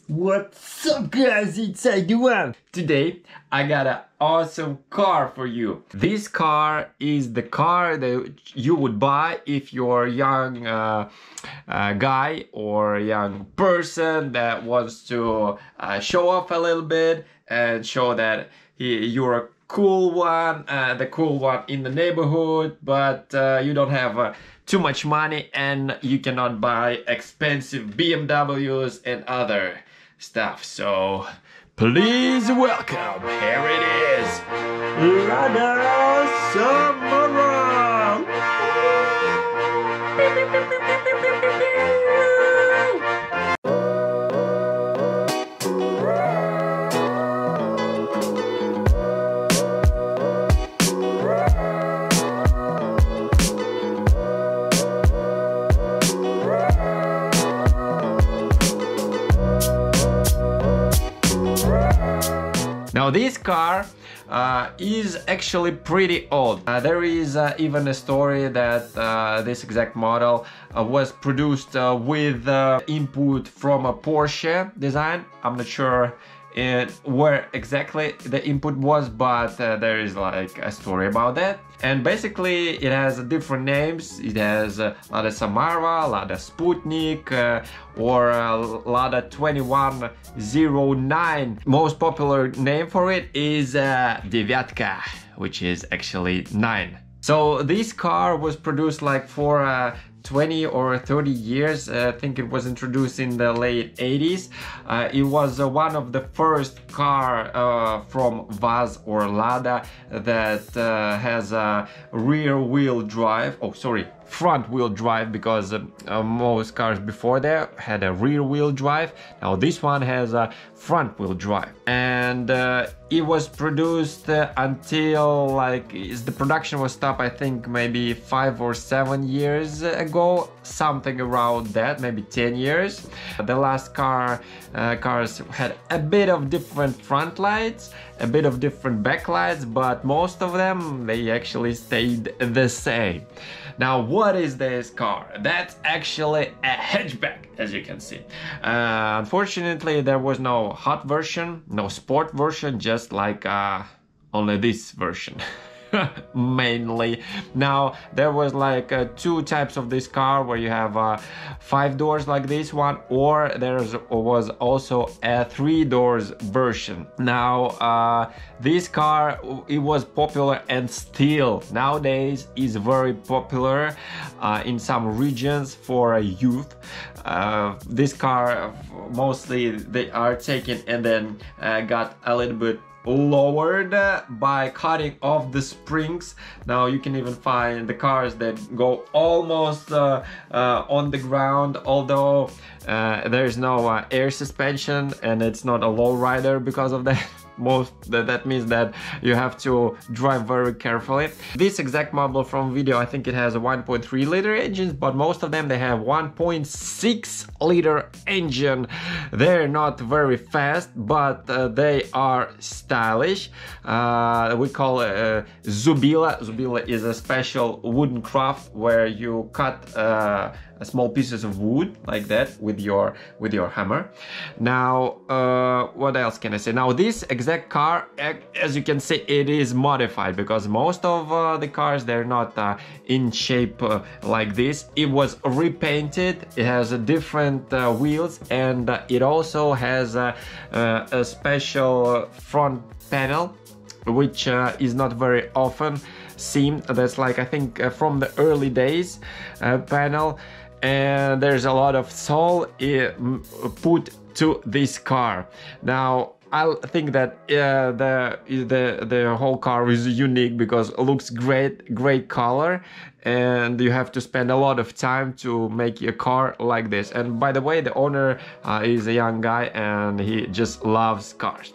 What's up guys, it's One. Today I got an awesome car for you. This car is the car that you would buy if you're a young guy or a young person that wants to show off a little bit and show that you're a cool one, the cool one in the neighborhood, but you don't have too much money and you cannot buy expensive BMWs and other stuff. So please welcome, here it is, Lada Samara. Now this car is actually pretty old. There is even a story that this exact model was produced with input from a Porsche design. I'm not sure where exactly the input was, but there is like a story about that. And basically it has different names. It has Lada Samara, Lada Sputnik, or Lada 2109. Most popular name for it is Девятка, which is actually 9. So this car was produced like for 20 or 30 years. I think it was introduced in the late 80s. It was one of the first car from Vaz or Lada that has a rear-wheel drive. Oh, sorry, front-wheel drive, because most cars before there had a rear-wheel drive. Now this one has a front-wheel drive, and it was produced until like the production was stopped, I think maybe 5 or 7 years ago, something around that, maybe 10 years. The last cars had a bit of different front lights, a bit of different back lights, but most of them, they actually stayed the same. Now, what is this car? That's actually a hatchback, as you can see. Unfortunately, there was no hot version, no sport version, just like only this version. Mainly. Now there was like 2 types of this car, where you have 5 doors like this one, or there was also a 3 doors version. Now this car, it was popular and still nowadays is very popular in some regions for youth. This car mostly they are taken and then got a little bit lowered by cutting off the springs. Now you can even find the cars that go almost on the ground, although there's no air suspension and it's not a low rider because of that. That means that you have to drive very carefully. This exact model from video, I think it has a 1.3 liter engine, but most of them they have 1.6 liter engine. They're not very fast, but they are stylish. We call it Zubila. Zubila is a special wooden craft where you cut small pieces of wood like that with your hammer. Now what else can I say? Now this exact car, as you can see, it is modified, because most of the cars, they're not in shape like this. It was repainted. It has different wheels, and it also has a special front panel, which is not very often seen. That's like, I think from the early days panel. And there's a lot of soul put to this car. Now I think that the whole car is unique because it looks great color, and you have to spend a lot of time to make a car like this. And by the way, the owner is a young guy and he just loves cars.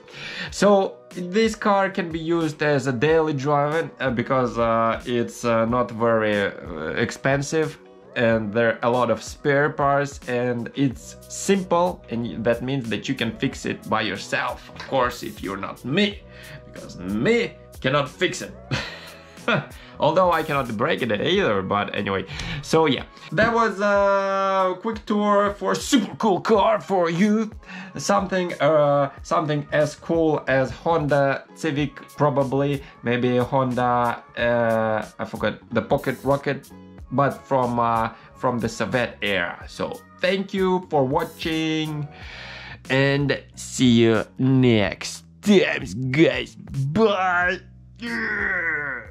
So this car can be used as a daily driver because it's not very expensive, and there are a lot of spare parts, and it's simple, and that means that you can fix it by yourself, of course, if you're not me, because me cannot fix it. Although I cannot break it either, but anyway. So yeah, that was a quick tour for super cool car for you. Something as cool as Honda Civic, probably. Maybe Honda, I forgot, the Pocket Rocket, but from the Soviet era. So thank you for watching and see you next time, guys. Bye. Yeah.